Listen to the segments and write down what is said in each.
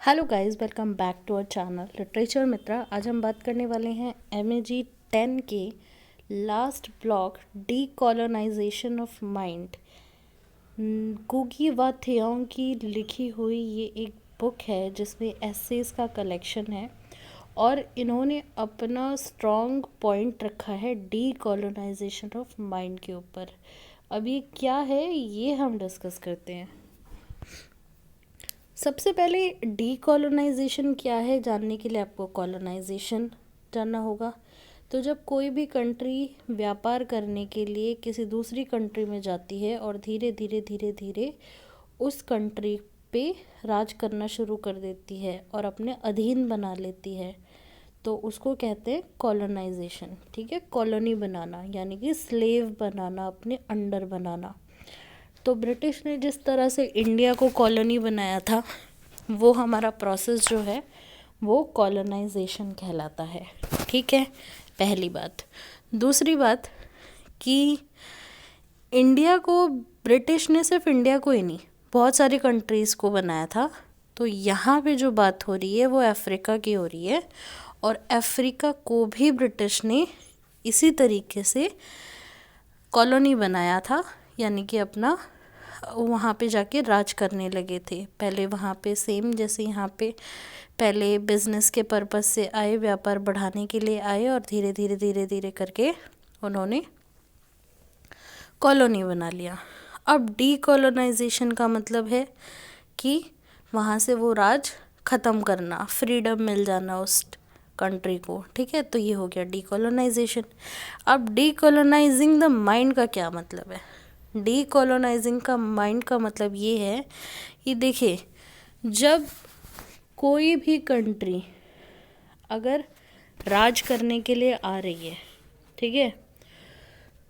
Hello guys, welcome back to our channel literature Mitra. आज हम बात करने वाले हैं MAG 10 के last block decolonisation of mind. गुगी वा थियोंग की लिखी हुई ये एक बुक है जिसमें एसेस का कलेक्शन है और इन्होंने अपना स्ट्रॉन्ग पॉइंट रखा है डीकोलोनाइजेशन ऑफ माइंड के ऊपर। अब ये क्या है ये हम डिस्कस करते हैं। सबसे पहले डीकोलोनाइजेशन क्या है जानने के लिए आपको कॉलोनाइजेशन जानना होगा। तो जब कोई भी कंट्री व्यापार करने के लिए किसी दूसरी कंट्री में जाती है और धीरे धीरे धीरे धीरे उस कंट्री पे राज करना शुरू कर देती है और अपने अधीन बना लेती है, तो उसको कहते हैं कॉलोनाइजेशन। ठीक है, कॉलोनी बनाना यानी कि स्लेव बनाना, अपने अंडर बनाना। तो ब्रिटिश ने जिस तरह से इंडिया को कॉलोनी बनाया था, वो हमारा प्रोसेस जो है वो कॉलोनाइजेशन कहलाता है। ठीक है, पहली बात। दूसरी बात कि इंडिया को ब्रिटिश ने सिर्फ इंडिया को ही नहीं, बहुत सारी कंट्रीज़ को बनाया था। तो यहाँ पे जो बात हो रही है वो अफ्रीका की हो रही है और अफ्रीका को भी ब्रिटिश ने इसी तरीके से कॉलोनी बनाया था, यानी कि अपना वहाँ पे जाके राज करने लगे थे। पहले वहाँ पे सेम जैसे यहाँ पे पहले बिजनेस के पर्पस से आए, व्यापार बढ़ाने के लिए आए और धीरे धीरे धीरे धीरे करके उन्होंने कॉलोनी बना लिया। अब डीकोलोनाइजेशन का मतलब है कि वहाँ से वो राज ख़त्म करना, फ्रीडम मिल जाना उस कंट्री को। ठीक है, तो ये हो गया डीकोलोनाइजेशन। अब डीकोलोनाइजिंग द माइंड का क्या मतलब है? डीकोलोनाइजिंग का माइंड का मतलब ये है कि देखिए, जब कोई भी कंट्री अगर राज करने के लिए आ रही है, ठीक है,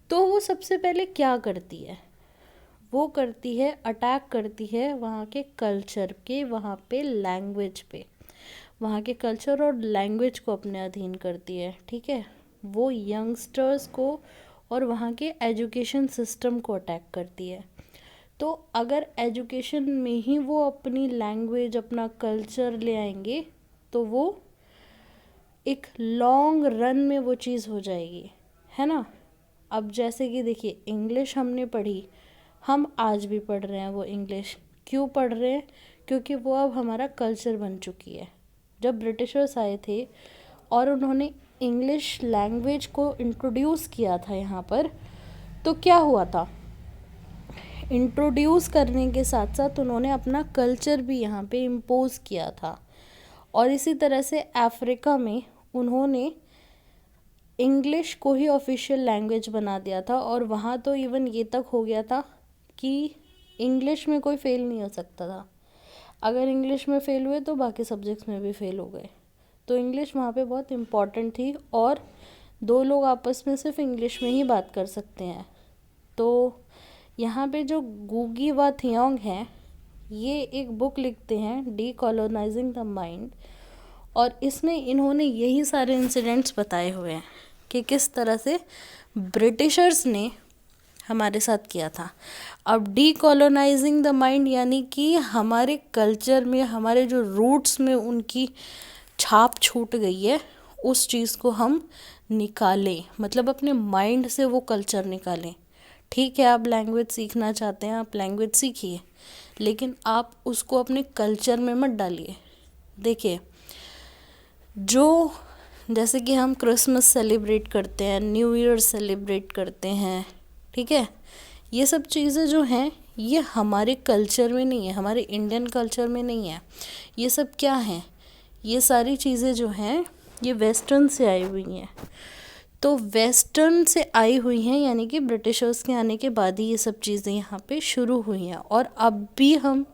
तो वो सबसे पहले क्या करती है? वो करती है, अटैक करती है वहाँ के कल्चर के, वहाँ पे लैंग्वेज पे, वहाँ के कल्चर और लैंग्वेज को अपने अधीन करती है। ठीक है, वो यंगस्टर्स को और वहाँ के एजुकेशन सिस्टम को अटैक करती है। तो अगर एजुकेशन में ही वो अपनी लैंग्वेज, अपना कल्चर ले आएंगे तो वो एक लॉन्ग रन में वो चीज़ हो जाएगी, है ना। अब जैसे कि देखिए, इंग्लिश हमने पढ़ी, हम आज भी पढ़ रहे हैं वो इंग्लिश। क्यों पढ़ रहे हैं? क्योंकि वो अब हमारा कल्चर बन चुकी है। जब ब्रिटिशर्स आए थे और उन्होंने इंग्लिश लैंग्वेज को इंट्रोड्यूस किया था यहाँ पर, तो क्या हुआ था? इंट्रोड्यूस करने के साथ साथ उन्होंने अपना कल्चर भी यहाँ पे इम्पोज किया था। और इसी तरह से अफ्रीका में उन्होंने इंग्लिश को ही ऑफिशियल लैंग्वेज बना दिया था और वहाँ तो इवन ये तक हो गया था कि इंग्लिश में कोई फेल नहीं हो सकता था। अगर इंग्लिश में फेल हुए तो बाकी सब्जेक्ट्स में भी फेल हो गए। तो इंग्लिश वहाँ पे बहुत इम्पॉर्टेंट थी और दो लोग आपस में सिर्फ इंग्लिश में ही बात कर सकते हैं। तो यहाँ पे जो गुगी वा थियोंग है, ये एक बुक लिखते हैं डीकोलोनाइजिंग द माइंड, और इसमें इन्होंने यही सारे इंसिडेंट्स बताए हुए हैं कि किस तरह से ब्रिटिशर्स ने हमारे साथ किया था। अब डीकोलोनाइजिंग द माइंड यानी कि हमारे कल्चर में, हमारे जो रूट्स में उनकी छाप छूट गई है, उस चीज़ को हम निकालें, मतलब अपने माइंड से वो कल्चर निकालें। ठीक है, आप लैंग्वेज सीखना चाहते हैं, आप लैंग्वेज सीखिए, लेकिन आप उसको अपने कल्चर में मत डालिए। देखिए, जो जैसे कि हम क्रिसमस सेलिब्रेट करते हैं, न्यू ईयर सेलिब्रेट करते हैं, ठीक है, ये सब चीज़ें जो हैं ये हमारे कल्चर में नहीं है, हमारे इंडियन कल्चर में नहीं है। ये सब क्या हैं? ये सारी चीज़ें जो हैं ये वेस्टर्न से आई हुई हैं। तो वेस्टर्न से आई हुई हैं यानी कि ब्रिटिशर्स के आने के बाद ही ये सब चीज़ें यहाँ पे शुरू हुई हैं। और अब भी हम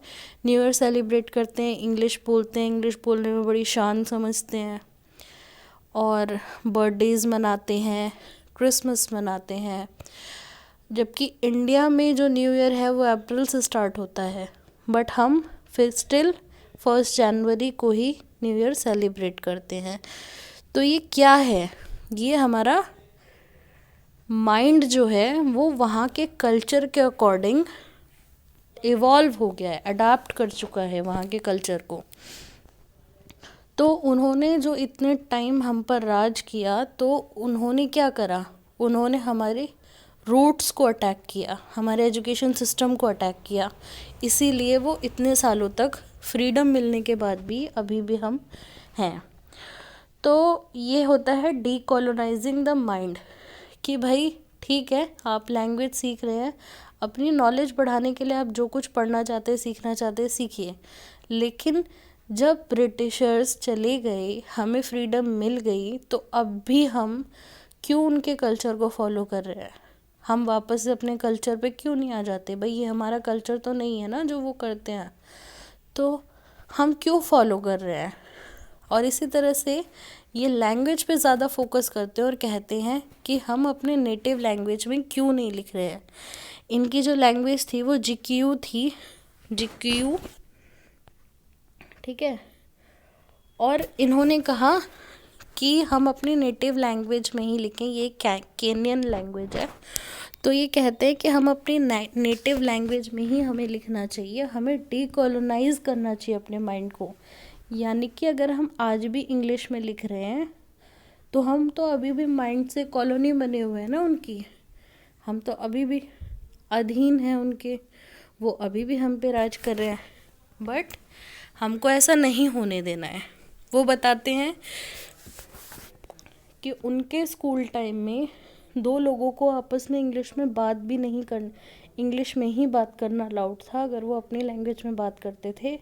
न्यू ईयर सेलिब्रेट करते हैं, इंग्लिश बोलते हैं, इंग्लिश बोलने में बड़ी शान समझते हैं और बर्थडेज़ मनाते हैं, क्रिसमस मनाते हैं। जबकि इंडिया में जो न्यू ईयर है वो अप्रैल से स्टार्ट होता है, बट हम फिर स्टिल 1 जनवरी को ही न्यू ईयर सेलिब्रेट करते हैं। तो ये क्या है? ये हमारा माइंड जो है वो वहाँ के कल्चर के अकॉर्डिंग इवॉल्व हो गया है, अडाप्ट कर चुका है वहाँ के कल्चर को। तो उन्होंने जो इतने टाइम हम पर राज किया, तो उन्होंने क्या करा, उन्होंने हमारे रूट्स को अटैक किया, हमारे एजुकेशन सिस्टम को अटैक किया। इसीलिए वो इतने सालों तक फ्रीडम मिलने के बाद भी अभी भी हम हैं। तो ये होता है डीकोलोनाइजिंग द माइंड, कि भाई ठीक है, आप लैंग्वेज सीख रहे हैं, अपनी नॉलेज बढ़ाने के लिए आप जो कुछ पढ़ना चाहते हैं, सीखना चाहते हैं, सीखिए। लेकिन जब ब्रिटिशर्स चले गए, हमें फ्रीडम मिल गई, तो अब भी हम क्यों उनके कल्चर को फॉलो कर रहे हैं? हम वापस से अपने कल्चर पे क्यों नहीं आ जाते? भाई ये हमारा कल्चर तो नहीं है ना जो वो करते हैं, तो हम क्यों फॉलो कर रहे हैं? और इसी तरह से ये लैंग्वेज पे ज़्यादा फोकस करते हैं और कहते हैं कि हम अपने नेटिव लैंग्वेज में क्यों नहीं लिख रहे हैं। इनकी जो लैंग्वेज थी वो जिक्यू थी, जिक्यू, ठीक है। और इन्होंने कहा कि हम अपनी नेटिव लैंग्वेज में ही लिखें, ये केनियन लैंग्वेज है, तो ये कहते हैं कि हम अपनी नेटिव लैंग्वेज में ही हमें लिखना चाहिए, हमें डीकोलोनाइज करना चाहिए अपने माइंड को। यानी कि अगर हम आज भी इंग्लिश में लिख रहे हैं, तो हम तो अभी भी माइंड से कॉलोनी बने हुए हैं ना उनकी, हम तो अभी भी अधीन हैं उनके, वो अभी भी हम पे राज कर रहे हैं। बट हमको ऐसा नहीं होने देना है। वो बताते हैं कि उनके स्कूल टाइम में 2 लोगों को आपस में इंग्लिश में बात भी नहीं कर, इंग्लिश में ही बात करना अलाउड था। अगर वो अपनी लैंग्वेज में बात करते थे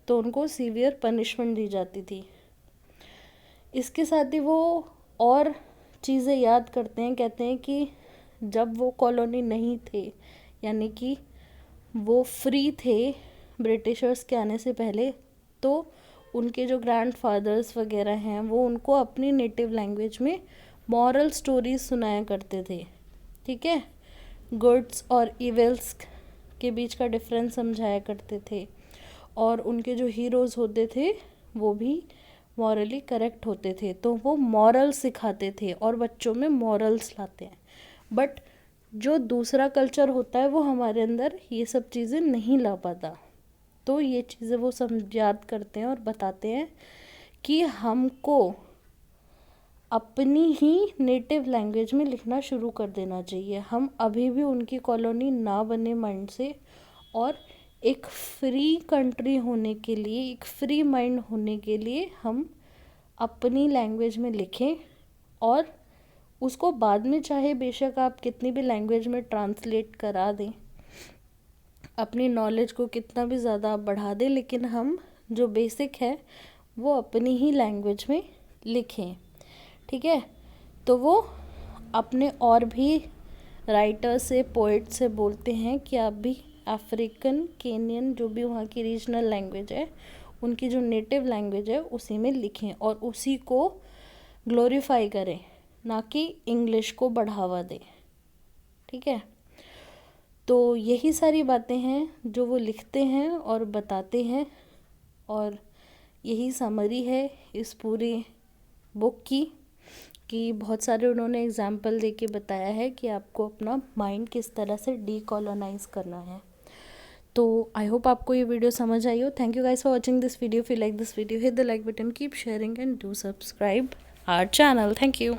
तो उनको सीवियर पनिशमेंट दी जाती थी। इसके साथ ही वो और चीज़ें याद करते हैं, कहते हैं कि जब वो कॉलोनी नहीं थे, यानी कि वो फ्री थे ब्रिटिशर्स के आने से पहले, तो उनके जो ग्रैंडफादर्स वगैरह हैं वो उनको अपनी नेटिव लैंग्वेज में मॉरल स्टोरीज सुनाया करते थे, ठीक है। गुड्स और इविल्स के बीच का डिफरेंस समझाया करते थे, और उनके जो हीरोज़ होते थे वो भी मॉरली करेक्ट होते थे, तो वो मॉरल सिखाते थे और बच्चों में मॉरल्स लाते हैं। बट जो दूसरा कल्चर होता है वो हमारे अंदर ये सब चीज़ें नहीं ला पाता। तो ये चीज़ें वो याद करते हैं और बताते हैं कि हमको अपनी ही नेटिव लैंग्वेज में लिखना शुरू कर देना चाहिए। हम अभी भी उनकी कॉलोनी ना बने माइंड से, और एक फ्री कंट्री होने के लिए, एक फ्री माइंड होने के लिए हम अपनी लैंग्वेज में लिखें, और उसको बाद में चाहे बेशक आप कितनी भी लैंग्वेज में ट्रांसलेट करा दें, अपनी नॉलेज को कितना भी ज़्यादा आप बढ़ा दें, लेकिन हम जो बेसिक है वो अपनी ही लैंग्वेज में लिखें, ठीक है। तो वो अपने और भी राइटर से, पोइट से बोलते हैं कि आप भी अफ्रीकन, केनियन, जो भी वहाँ की रीजनल लैंग्वेज है, उनकी जो नेटिव लैंग्वेज है उसी में लिखें और उसी को ग्लोरीफाई करें, ना कि इंग्लिश को बढ़ावा दें, ठीक है। तो यही सारी बातें हैं जो वो लिखते हैं और बताते हैं, और यही समरी है इस पूरी बुक की, कि बहुत सारे उन्होंने एग्जाम्पल दे के बताया है कि आपको अपना माइंड किस तरह से डीकोलोनाइज करना है। तो आई होप आपको ये वीडियो समझ आई हो। Thank you guys for watching this video. If you like this video, hit the like button, keep sharing and do subscribe our channel. Thank you.